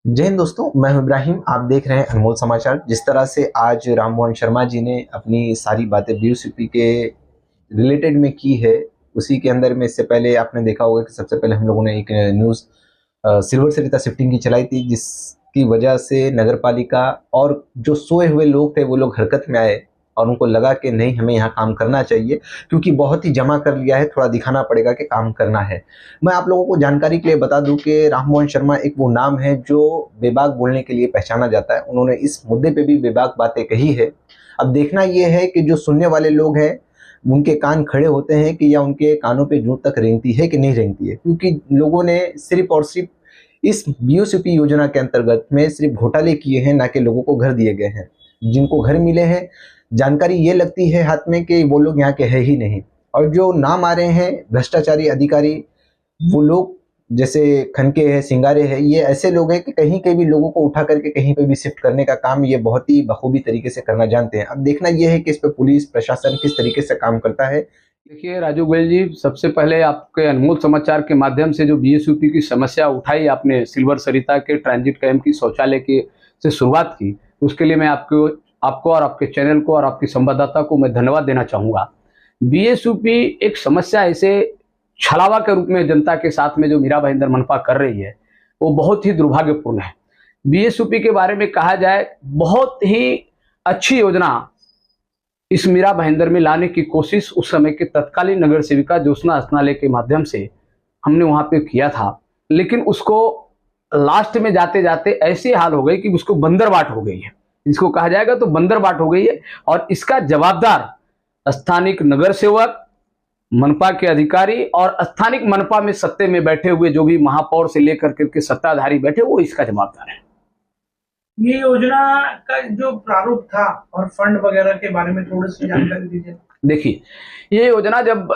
जय हिंद दोस्तों, मैं हूं इब्राहिम। आप देख रहे हैं अनमोल समाचार। जिस तरह से आज राम मोहन शर्मा जी ने अपनी सारी बातें बीओसीपी के रिलेटेड में की है, उसी के अंदर में इससे पहले आपने देखा होगा कि सबसे पहले हम लोगों ने एक न्यूज़ सिल्वर सरिता शिफ्टिंग की चलाई थी, जिसकी वजह से नगर पालिका और जो सोए हुए लोग थे वो लोग हरकत में आए और उनको लगा कि नहीं, हमें यहाँ काम करना चाहिए क्योंकि बहुत ही जमा कर लिया है, थोड़ा दिखाना पड़ेगा कि काम करना है। मैं आप लोगों को जानकारी के लिए बता दूं कि राम मोहन शर्मा एक वो नाम है जो बेबाक बोलने के लिए पहचाना जाता है। उन्होंने इस मुद्दे पे भी बेबाक बातें कही है। अब देखना यह है कि जो सुनने वाले लोग हैं उनके कान खड़े होते हैं कि या उनके कानों पे जूं तक रेंगती है कि नहीं रेंगती है, क्योंकि लोगों ने सिर्फ और सिर्फ इस बीओसीपी योजना के अंतर्गत में सिर्फ घोटाले किए हैं, ना कि लोगों को घर दिए गए हैं। जिनको घर मिले हैं, जानकारी ये लगती है हाथ में कि वो लोग यहाँ के है ही नहीं। और जो नाम आ रहे हैं भ्रष्टाचारी अधिकारी, वो लोग जैसे खनके है, सिंगारे है, ये ऐसे लोग हैं कि कहीं के भी लोगों को उठा करके कहीं पे भी शिफ्ट करने का काम ये बहुत ही बखूबी तरीके से करना जानते हैं। अब देखना ये है कि इस पे पुलिस प्रशासन किस तरीके से काम करता है। देखिए राजू गोयल जी, सबसे पहले आपके अनमोल समाचार के माध्यम से जो बीएसयूपी की समस्या उठाई आपने, सिल्वर सरिता के ट्रांजिट कैंप की शौचालय की से शुरुआत की, तो उसके लिए मैं आपको और आपके चैनल को और आपकी संवाददाता को मैं धन्यवाद देना चाहूँगा। बीएसयूपी एक समस्या ऐसे छलावा के रूप में जनता के साथ में जो मीरा भाईंदर मनपा कर रही है, वो बहुत ही दुर्भाग्यपूर्ण है। बीएसयूपी के बारे में कहा जाए, बहुत ही अच्छी योजना इस मीरा भाईंदर में लाने की कोशिश उस समय के तत्कालीन नगर सेविका ज्योत्सना अस्नालय के माध्यम से हमने वहां पे किया था, लेकिन उसको लास्ट में जाते जाते ऐसी हाल हो गई कि उसको बंदरबाट हो गई है। इसको कहा जाएगा तो बंदरबाट हो गई है, और इसका जवाबदार स्थानिक नगर सेवक, मनपा के अधिकारी और स्थानिक मनपा में सत्ते में बैठे हुए जो भी महापौर से लेकर के सत्ताधारी बैठे, वो इसका जवाबदार है। ये योजना का जो प्रारूप था और फंड वगैरह के बारे में थोड़ी सी जानकारी दीजिए। देखिए, ये योजना जब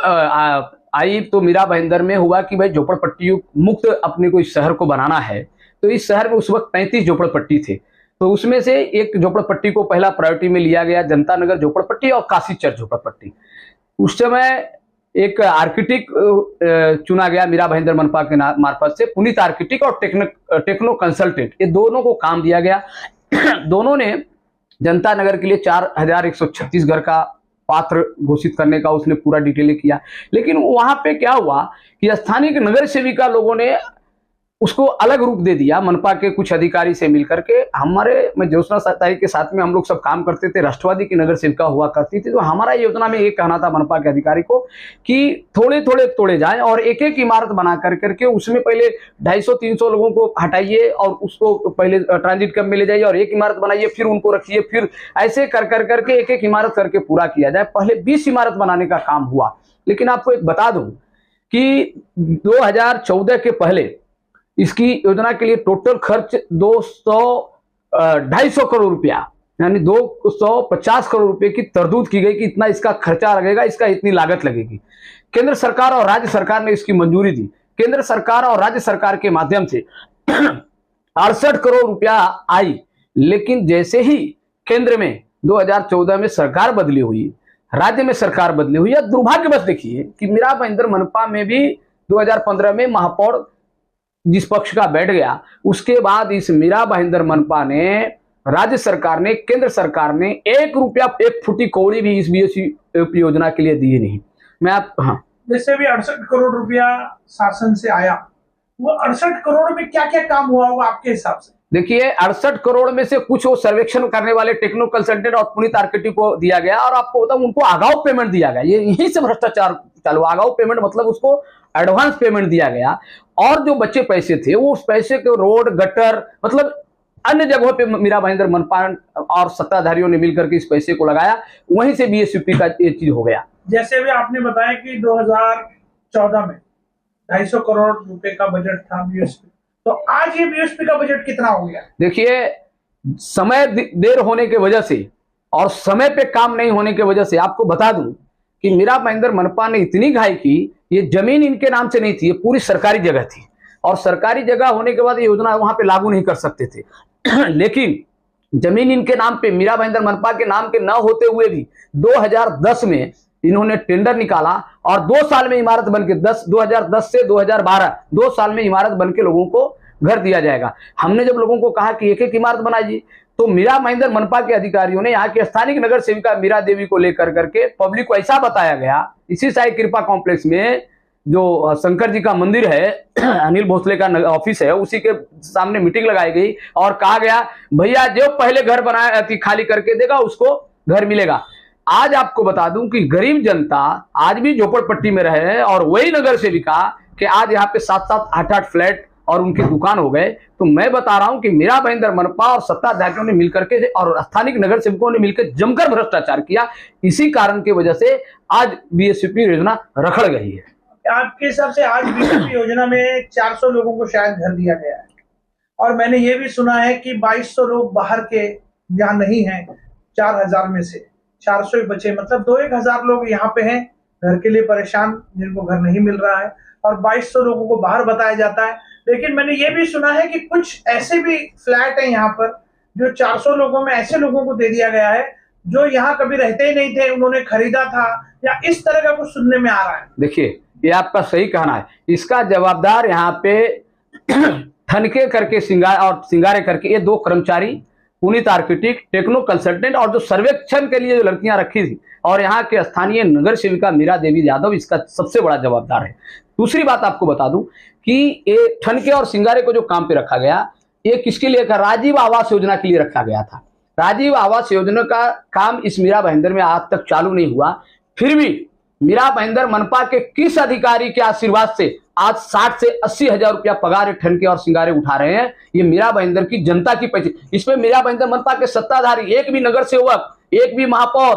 आई तो मीरा भाईंदर में हुआ कि भाई झोपड़पट्टी मुक्त अपने को इस शहर को बनाना है। तो इस शहर में उस वक्त 35 झोपड़पट्टी थे, तो उसमें से एक झोपड़पट्टी को पहला प्रायोरिटी में लिया गया, जनता नगर झोपड़पट्टी और काशी चर्च झोपड़पट्टी। उस समय एक आर्किटेक्ट चुना गया मीरा भाईंदर मनपा के मार्फत से, पुनीत आर्किटेक्ट और टेक्नो कंसल्टेंट, ये दोनों को काम दिया गया। दोनों ने जनता नगर के लिए 4136 घर का पात्र घोषित करने का उसने पूरा डिटेल किया। लेकिन वहां पे क्या हुआ कि स्थानीय नगर सेविका लोगों ने उसको अलग रूप दे दिया। मनपा के कुछ अधिकारी से मिलकर के, मैं ज्योत्सना सत्ताई के साथ में हम लोग सब काम करते थे, राष्ट्रवादी की नगर सेविका हुआ करती थी। तो हमारा योजना में ये कहना था मनपा के अधिकारी को कि थोड़े थोड़े तोड़े जाएं और एक एक इमारत बना कर करके उसमें पहले 250-300 लोगों को हटाइए और उसको पहले ट्रांजिट कैंप में ले जाइए और एक इमारत बनाइए, फिर उनको रखिए, फिर ऐसे कर करके एक एक इमारत करके पूरा किया जाए। पहले 20 इमारत बनाने का काम हुआ। लेकिन आपको एक बता दूं कि 2014 के पहले इसकी योजना के लिए टोटल खर्च 250 करोड़ रुपया, यानी 250 करोड़ रुपए की तरदूद की गई कि इतना इसका खर्चा लगेगा, इसका इतनी लागत लगेगी। केंद्र सरकार और राज्य सरकार ने इसकी मंजूरी दी। केंद्र सरकार और राज्य सरकार के माध्यम से 68 करोड़ रुपया आई। लेकिन जैसे ही केंद्र में 2014 में सरकार बदली हुई, राज्य में सरकार बदली हुई, या दुर्भाग्यवश देखिए कि मीरा भाईंदर मनपा में भी 2015 में महापौर जिस पक्ष का बैठ गया, उसके बाद इस मीरा भाईंदर मनपा ने, राज्य सरकार ने, केंद्र सरकार ने 1 रुपया 1 फुटी कौड़ी भी इस बीओसीपी योजना के लिए दिए नहीं। जैसे भी 68 करोड़ रुपया शासन से आया, वो 68 करोड़ में क्या क्या काम हुआ होगा आपके हिसाब से? देखिए, 68 करोड़ में से कुछ वो सर्वेक्षण करने वाले टेक्नो कंसल्टेंट और पुनीत आर्किटेक्ट को दिया गया, और आपको बताऊं उनको आगाऊ पेमेंट दिया गया। ये यहीं से भ्रष्टाचार चालू। आगाऊ पेमेंट मतलब उसको एडवांस पेमेंट दिया गया, और जो बच्चे पैसे थे वो उस पैसे को रोड, गटर, मतलब अन्य जगहों पे मीरा भाईंदर मनपा और सत्ताधारियों ने मिलकर के इस पैसे को लगाया। वहीं से बीएसयूपी का ये चीज हो गया। जैसे भी आपने बताया कि 2014 में 250 करोड़ रुपए का बजट था बीएसपी, तो आज ये बीएसपी का बजट कितना हो गया? देखिए, समय देर होने की वजह से और समय पे काम नहीं होने की वजह से आपको बता दूं कि मीरा भाईंदर मनपा ने इतनी घाई की, ये जमीन इनके नाम से नहीं थी, ये पूरी सरकारी जगह थी, और सरकारी जगह होने के बाद ये योजना वहां पे लागू नहीं कर सकते थे। लेकिन जमीन इनके नाम पे, मीरा भाईंदर मनपा के नाम के न होते हुए भी 2010 में इन्होंने टेंडर निकाला, और 2 साल में इमारत बनके 2010 से 2012 2 साल में इमारत बनके लोगों को घर दिया जाएगा। हमने जब लोगों को कहा कि एक एक इमारत बनाइए, तो मीरा महेंद्र मनपा के अधिकारियों ने यहाँ की स्थानीय नगर सेविका मीरा देवी को लेकर करके पब्लिक को ऐसा बताया गया, इसी साई कृपा कॉम्प्लेक्स में जो शंकर जी का मंदिर है, अनिल भोसले का ऑफिस है, उसी के सामने मीटिंग लगाई गई और कहा गया भैया जो पहले घर बनाया खाली करके देगा उसको घर मिलेगा। आज आपको बता दूं कि गरीब जनता आज भी झोपड़पट्टी में रहे हैं और वही नगर सेविका कि आज यहाँ पे 7-7, 8-8 फ्लैट और उनकी दुकान हो गए। तो मैं बता रहा हूं कि मीरा महेंद्र मनपा और सत्ताधारियों ने मिलकर के और स्थानिक नगर सेवकों ने मिलकर जमकर भ्रष्टाचार किया। इसी कारण की वजह से आज बीएसयूपी योजना रखड़ गई है। आपके हिसाब से आज बीएसयूपी योजना में 400 लोगों को शायद घर दिया गया है, और मैंने ये भी सुना है कि 2200 लोग बाहर के यहाँ नहीं हैं, 4000 में से 400 ही बचे, मतलब 2-1000 लोग यहाँ पे हैं घर के लिए परेशान, जिनको घर नहीं मिल रहा है, और 2200 लोगों को बाहर बताया जाता है। लेकिन मैंने ये भी सुना है कि कुछ ऐसे भी फ्लैट हैं यहाँ पर जो 400 लोगों में ऐसे लोगों को दे दिया गया है जो यहाँ कभी रहते ही नहीं थे, उन्होंने खरीदा था, या इस तरह का कुछ सुनने में आ रहा है। देखिए, ये आपका सही कहना है। इसका जवाबदार यहाँ पे ठनके करके सिंगारे करके ये 2 कर्मचारी, पुनीत आर्किटेक्ट, टेक्नो कंसल्टेंट और जो सर्वेक्षण के लिए जो लड़कियां रखी थी, और यहाँ के स्थानीय नगर सेविका मीरा देवी यादव इसका सबसे बड़ा जवाबदार है। दूसरी बात आपको बता दूं कि ये ठनके और सिंगारे को जो काम पे रखा गया, ये किसके लिए? राजीव आवास योजना के लिए रखा गया था। राजीव आवास योजना का काम इस मीरा महेंद्र में आज तक चालू नहीं हुआ, फिर भी मीरा महेंद्र मनपा के किस अधिकारी के आशीर्वाद से आज 60 से 80 हजार रुपया पगार ठनके और सिंगारे उठा रहे हैं? ये मीरा महेंद्र की जनता की पैसे। इसमें मीरा महेंद्र मनपा के सत्ताधारी, एक भी नगर सेवक, एक भी महापौर,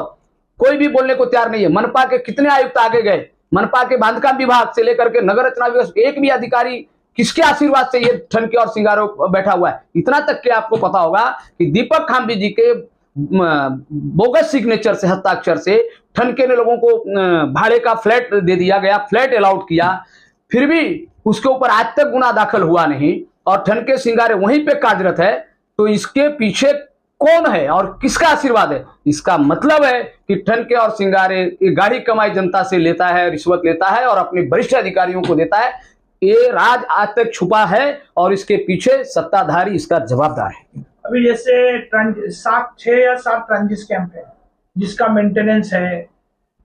कोई भी बोलने को तैयार नहीं है। मनपा के कितने आयुक्त आगे गए, मनपा के बांधकाम विभाग से लेकर के नगर रचना विभाग, एक भी अधिकारी किसके आशीर्वाद से ये ठनके और सिंगारों बैठा हुआ है? इतना तक कि आपको पता होगा कि दीपक खाम्बी जी के बोगस सिग्नेचर से, हस्ताक्षर से ठनके ने लोगों को भाड़े का फ्लैट दे दिया गया, फ्लैट अलाउड किया, फिर भी उसके ऊपर आज तक गुना दाखिल हुआ नहीं, और ठनके सिंगारे वहीं पे कार्यरत है। तो इसके पीछे कौन है और किसका आशीर्वाद है? इसका मतलब है कि ठनके और सिंगारे ये गाड़ी कमाई जनता से लेता है, रिश्वत लेता है और अपने वरिष्ठ अधिकारियों को देता है। ये राज आज तक छुपा है और इसके पीछे सत्ताधारी इसका जवाबदार है। अभी जैसे 6 या 7 ट्रांजिट कैंप है जिसका मेंटेनेंस है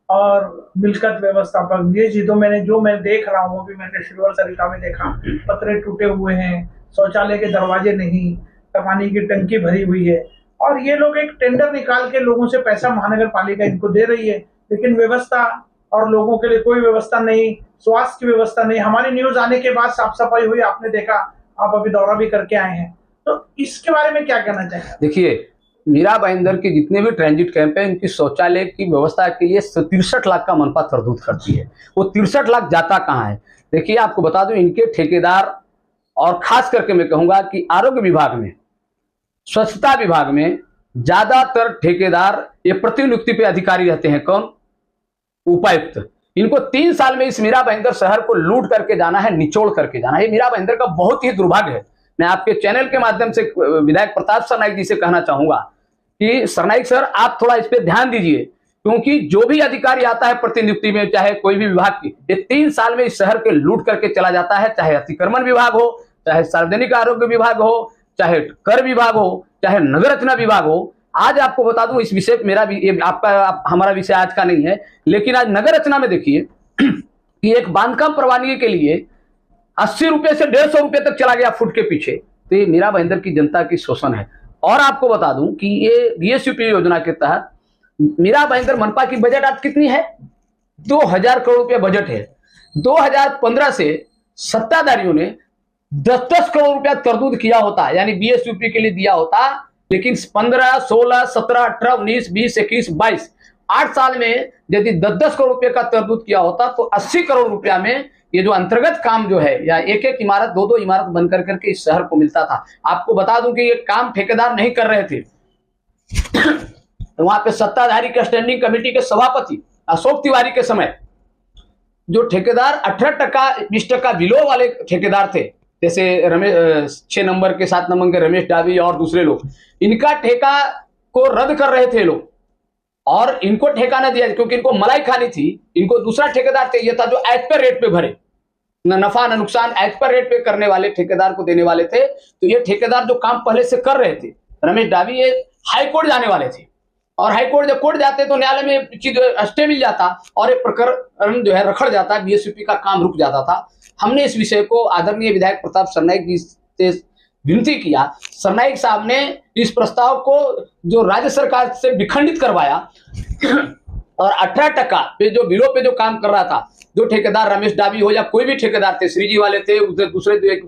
और मिलकत व्यवस्थापक, ये चीजों मैं देख रहा हूँ, अभी मैंने सिल्वर सरिता में देखा, पतरे टूटे हुए हैं, शौचालय के दरवाजे नहीं, पानी की टंकी भरी हुई है, और ये लोग एक टेंडर निकाल के लोगों से पैसा महानगर पालिका इनको दे रही है, लेकिन व्यवस्था और लोगों के लिए कोई व्यवस्था नहीं, स्वास्थ्य की व्यवस्था नहीं। हमारी न्यूज आने के बाद साफ सफाई हुई, आपने देखा, आप अभी दौरा भी करके आए हैं, तो इसके बारे में क्या कहना चाहिए? देखिए, मीरा महेंद्र के जितने भी ट्रांजिट कैंप है, इनकी शौचालय की व्यवस्था के लिए 63 लाख का मनपा तरदूत करती है। वो 63 लाख जाता कहाँ है? देखिए, आपको बता दूं, इनके ठेकेदार, और खास करके मैं कहूंगा कि आरोग्य विभाग में, स्वच्छता विभाग में ज्यादातर ठेकेदार ये प्रतिनियुक्ति पे अधिकारी रहते हैं। कौन? उपायुक्त। इनको 3 साल में इस मीरा महेंद्र शहर को लूट करके जाना है, निचोड़ करके जाना है। मीरा महेंद्र का बहुत ही दुर्भाग्य है। मैं आपके चैनल के माध्यम से विधायक प्रताप सरनाईक जी से कहना चाहूंगा कि सरनाईक सर, आप थोड़ा इस पे ध्यान दीजिए, क्योंकि जो भी अधिकारी आता है प्रतिनियुक्ति में, चाहे कोई भी विभाग की, ये 3 साल में इस शहर के लूट करके चला जाता है। चाहे अतिक्रमण विभाग हो, चाहे सार्वजनिक आरोग्य विभाग हो, चाहे कर विभाग हो, चाहे नगर रचना विभाग हो। आज आपको बता दूं, इस विषय मेरा भी, हमारा विषय आज का नहीं है, लेकिन आज नगर रचना में देखिए कि एक बांधकाम परवानगी के लिए 80 रुपए से 150 रुपए तक चला गया फुट के पीछे। तो ये मीरा महेंद्र की जनता की शोषण है। और आपको बता दूं कि ये बीएसयूपी योजना के तहत मीरा महेंद्र मनपा की बजट आज कितनी है? 2000 करोड़ रुपया बजट है। 2015 से सत्ताधारियों ने 10-10 करोड़ रुपया तरदूत किया होता, यानी बीएसयूपी के लिए दिया होता, लेकिन 15, 16, 17, 18, 19, 20, 21, 22, 8 साल में यदि 10-10 करोड़ रुपए का तरदूत किया होता तो 80 करोड़ रुपया में ये जो अंतर्गत काम जो है, या एक इमारत, 2 इमारत बन करके इस शहर को मिलता था। आपको बता दूं कि ये काम ठेकेदार नहीं कर रहे थे। तो वहां पे सत्ताधारी के स्टैंडिंग कमेटी के सभापति अशोक तिवारी के समय जो ठेकेदार 18%, 20% बिलो वाले ठेकेदार थे, जैसे रमेश 6 नंबर के 7 नंबर के रमेश डाबी और दूसरे लोग, इनका ठेका को रद्द कर रहे थे लोग, और इनको ठेका न दिया क्योंकि इनको मलाई खानी थी। इनको दूसरा ठेकेदार चाहिए था जो एज पर रेट पे भरे। न नफा न नुकसान एज पर रेट पे करने वाले ठेकेदार को देने वाले थे। तो ये ठेकेदार जो काम पहले से कर रहे थे, रमेश डाबी, ये हाई कोर्ट जाने वाले थे, और हाई कोर्ट जब कोर्ट जाते तो न्यायालय में चीज स्टे मिल जाता और एक प्रकरण जो है रखड़ जाता, बीएसयूपी का काम रुक जाता था। हमने इस विषय को आदरणीय विधायक प्रताप सरनाईक जी से विनती किया। सरनाईक साहब ने इस प्रस्ताव को जो राज्य सरकार से विखंडित करवाया और 18% पे जो बिलों पे जो काम कर रहा था, जो ठेकेदार रमेश डाबी हो या कोई भी ठेकेदार थे, श्रीजी वाले थे, उधर दूसरे जो एक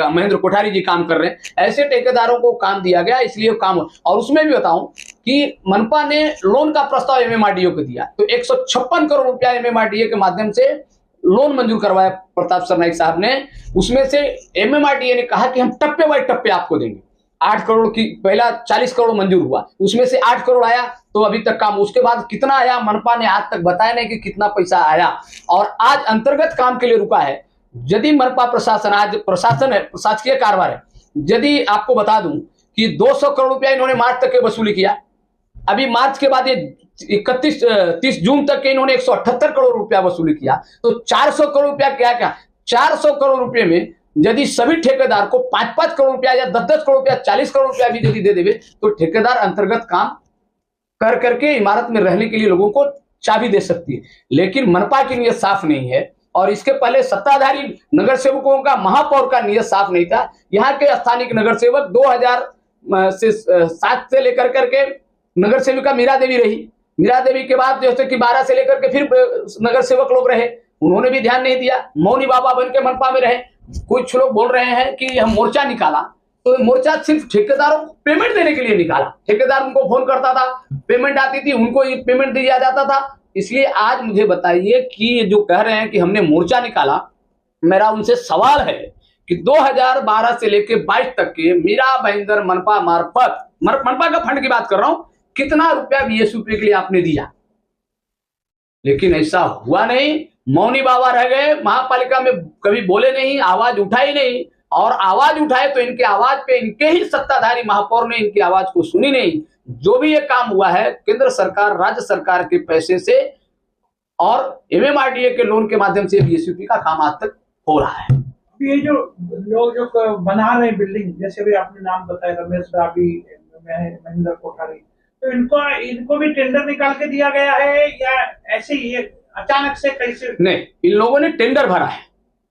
महेंद्र कोठारी जी काम कर रहे हैं, ऐसे ठेकेदारों को काम दिया गया। इसलिए काम, और उसमें भी बताऊं कि मनपा ने लोन का प्रस्ताव एमएमआरडीए को दिया, तो 156 करोड़ रुपया एमएमआरडीए के माध्यम से लोन मंजूर करवाया प्रताप सरनाईक साहब ने। उसमें से एमएमआरडीए ने कहा कि हम टप्पे बाय टप्पे आपको देंगे। 8 करोड़ की पहला 40 करोड़ मंजूर हुआ, उसमें से 8 करोड़ आया, तो अभी तक काम, उसके बाद कितना आया मनपा ने आज तक बताया नहीं कि कितना पैसा आया, और आज अंतर्गत काम के लिए रुका है। यदि मनपा प्रशासन, आज प्रशासन है, प्रशासकीय कारोबार है, यदि आपको बता दूं कि 200 करोड़ रुपया इन्होंने मार्च तक के वसूली किया, अभी मार्च के बाद ये 30 जून तक के इन्होंने 178 करोड़ रुपया वसूली किया, तो 400 करोड़ रुपया क्या 400 करोड़ रुपए में यदि सभी ठेकेदार को 5-5 करोड़ रुपया या 10-10 करोड़ रुपया, 40 करोड़ रुपया भी यदि दे देवे, तो ठेकेदार अंतर्गत काम कर करके इमारत में रहने के लिए लोगों को चाबी दे सकती है। लेकिन मनपा की नीयत साफ नहीं है, और इसके पहले सत्ताधारी नगर सेवकों का, महापौर का नीयत साफ नहीं था। यहाँ के स्थानीय नगर सेवक 2007 से लेकर करके नगर सेविका मीरा देवी रही, मीरा देवी के बाद जैसे कि 12 से लेकर के फिर नगर सेवक लोग रहे, उन्होंने भी ध्यान नहीं दिया, मौनी बाबा बन के मनपा में रहे। कुछ लोग बोल रहे हैं कि हम मोर्चा निकाला, तो मोर्चा सिर्फ ठेकेदारों को पेमेंट देने के लिए निकाला। ठेकेदार उनको फोन करता था, पेमेंट आती थी, उनको ये पेमेंट दिया जाता था। इसलिए आज मुझे बताइए कि जो कह रहे हैं कि हमने मोर्चा निकाला, मेरा उनसे सवाल है कि 2012 से लेकर 22 तक के मीरा भाईंदर मनपा मार्फत, मनपा का फंड की बात कर रहा हूं, कितना रुपया बीएसयूपी के लिए आपने दिया? लेकिन ऐसा हुआ नहीं। मौनी बाबा रह गए, महापालिका में कभी बोले नहीं, आवाज उठाई नहीं, और आवाज उठाए तो इनके आवाज पे इनके ही सत्ताधारी महापौर ने इनकी आवाज को सुनी नहीं। जो भी ये काम हुआ है केंद्र सरकार, राज्य सरकार के पैसे से और एमएमआरडीए के लोन के माध्यम से बीएसयूपी का काम आज तक हो रहा है। ये जो लोग जो बना रहे हैं बिल्डिंग, जैसे भी आपने नाम बताया, रमेश डाबी, महेंद्र कोठारी, तो इनको भी टेंडर निकाल के दिया गया है या ऐसे ही अचानक से कैसे? नहीं, इन लोगों ने टेंडर भरा है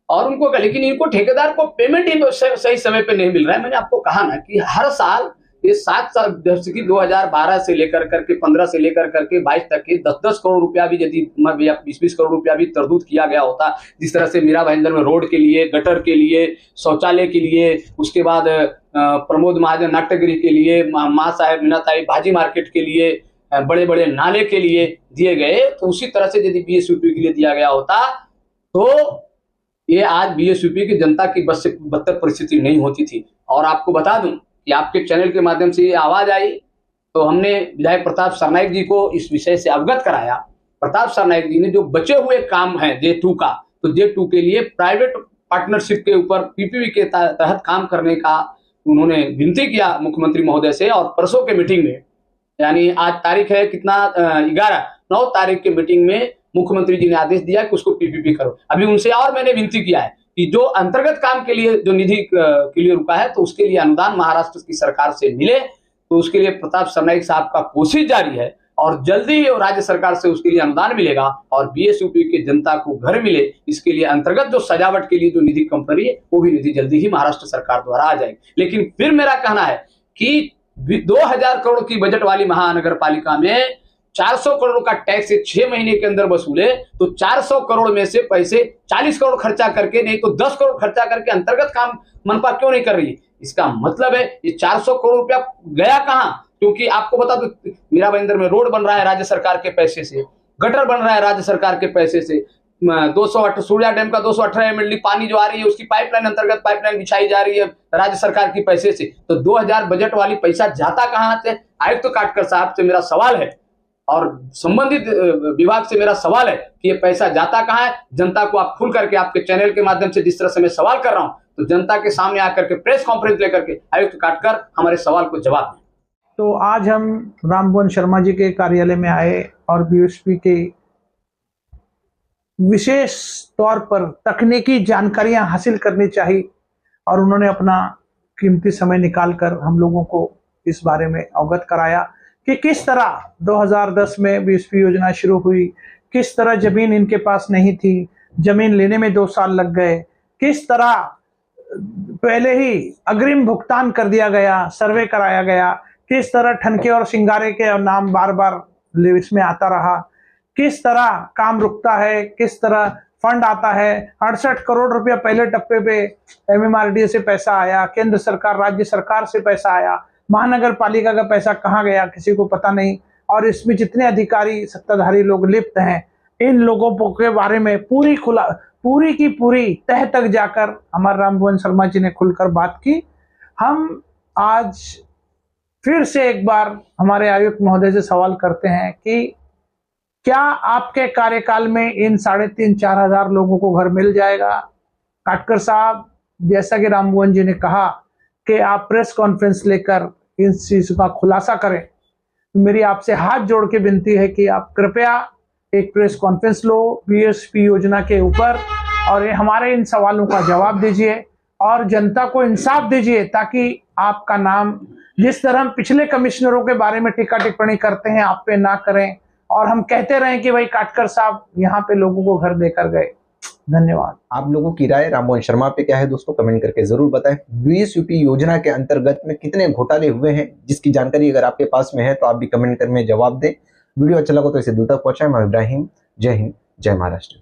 और उनको, लेकिन इनको ठेकेदार को पेमेंट ही सही समय पे नहीं मिल रहा है। मैंने आपको कहा ना कि हर साल ये 7 साल, जैसे कि 2012 से लेकर करके 15 से लेकर करके 22 तक के 10-10 करोड़ रुपया भी यदि 20-20 करोड़ रुपया भी तरदूत किया गया होता, जिस तरह से मीरा भाईंदर में रोड के लिए, गटर के लिए, शौचालय के लिए, उसके बाद प्रमोद महाजन नाट्यगृह के लिए, माँ साहेब मीनाताई भाजी मार्केट के लिए, बड़े बड़े नाले के लिए दिए गए, तो उसी तरह से यदि बीएसयूपी के लिए दिया गया होता तो ये आज बीएसयूपी की जनता की बस से बदतर परिस्थिति नहीं होती थी। और आपको बता दूं कि आपके चैनल के माध्यम से ये आवाज आई तो हमने विधायक प्रताप सरनाईक जी को इस विषय से अवगत कराया। प्रताप सरनाईक जी ने जो बचे हुए काम है J2 का, तो J2 के लिए प्राइवेट पार्टनरशिप के ऊपर पीपीपी के तहत काम करने का उन्होंने विनती किया मुख्यमंत्री महोदय से। और परसों के मीटिंग में, यानी आज तारीख है कितना, 9 तारीख के मीटिंग में मुख्यमंत्री जी ने आदेश दिया कि उसको पीपीपी करो। अभी उनसे और मैंने विनती किया है कि जो अंतर्गत काम के लिए जो निधि के लिए रुका है, तो उसके लिए अनुदान महाराष्ट्र की सरकार से मिले, तो उसके लिए प्रताप सरनाईक साहब का कोशिश जारी है और जल्दी ही राज्य सरकार से उसके लिए अनुदान मिलेगा और बीएसयूपी के जनता को घर मिले। इसके लिए अंतर्गत जो सजावट के लिए जो निधि कम पड़ी है, वो भी निधि जल्दी ही महाराष्ट्र सरकार द्वारा आ जाएगी। लेकिन फिर मेरा कहना है कि 2000 करोड़ की बजट वाली महानगर पालिका में 400 करोड़ का टैक्स 6 महीने के अंदर वसूले, तो 400 करोड़ में से पैसे 40 करोड़ खर्चा करके, नहीं तो 10 करोड़ खर्चा करके अंतर्गत काम मनपा क्यों नहीं कर रही? इसका मतलब है ये 400 करोड़ रुपया गया कहां? क्योंकि आपको बता दो, मीरा भाईंदर में रोड बन रहा है राज्य सरकार के पैसे से, गटर बन रहा है राज्य सरकार के पैसे से, 208 सूर्या डैम का 218 MLD पानी जो आ रही है उसकी पाइपलाइन, अंतर्गत पाइपलाइन बिछाई जा रही है राज्य सरकार की पैसे से। तो 2000 बजट वाली पैसा जाता कहां से? आयुक्त काटकर साहब से मेरा सवाल है और संबंधित विभाग से मेरा सवाल है कि ये पैसा जाता कहां है? जनता को आप खुल करके, आपके चैनल के माध्यम से जिस तरह से मैं सवाल कर रहा हूं, तो जनता के सामने आकर के प्रेस कॉन्फ्रेंस लेकर के आयुक्त काटकर हमारे सवाल को जवाब दें। तो आज हम रामभुवन शर्मा जी के कार्यालय में आए और बीएसपी के विशेष तौर पर तकनीकी जानकारियां हासिल करनी चाहिए, और उन्होंने अपना कीमती समय निकालकर हम लोगों को इस बारे में अवगत कराया कि किस तरह 2010 में बीएसपी योजना शुरू हुई, किस तरह जमीन इनके पास नहीं थी, जमीन लेने में 2 साल लग गए, किस तरह पहले ही अग्रिम भुगतान कर दिया गया, सर्वे कराया गया, किस तरह ठनके और सिंगारे के नाम बार बार इसमें आता रहा, किस तरह काम रुकता है, किस तरह फंड आता है। 68 करोड़ रुपया पहले टप्पे पे एमएमआरडीए से पैसा आया, केंद्र सरकार राज्य सरकार से पैसा आया, महानगर पालिका का पैसा कहाँ गया किसी को पता नहीं। और इसमें जितने अधिकारी सत्ताधारी लोग लिप्त हैं, इन लोगों के बारे में पूरी की पूरी तह तक जाकर हमारे रामभुवन शर्मा जी ने खुलकर बात की। हम आज फिर से एक बार हमारे आयुक्त महोदय से सवाल करते हैं कि क्या आपके कार्यकाल में इन 3,500-4 हजार लोगों को घर मिल जाएगा? काटकर साहब, जैसा कि रामभुवन जी ने कहा कि आप प्रेस कॉन्फ्रेंस लेकर इन चीज का खुलासा करें, मेरी आपसे हाथ जोड़ के विनती है कि आप कृपया एक प्रेस कॉन्फ्रेंस लो बीएसपी योजना के ऊपर, और हमारे इन सवालों का जवाब दीजिए और जनता को इंसाफ दीजिए, ताकि आपका नाम, जिस तरह हम पिछले कमिश्नरों के बारे में टीका टिप्पणी करते हैं, आप पे ना करें, और हम कहते रहें कि भाई काटकर साहब यहाँ पे लोगों को घर देकर गए। धन्यवाद। आप लोगों की राय रामभुवन शर्मा पे क्या है दोस्तों, कमेंट करके जरूर बताएं। बीएसयूपी योजना के अंतर्गत में कितने घोटाले हुए हैं, जिसकी जानकारी अगर आपके पास में है तो आप भी कमेंट करके जवाब दें। वीडियो अच्छा लगा तो इसे दूर तक पहुंचाएं। मैं इब्राहिम, जय हिंद, जय महाराष्ट्र।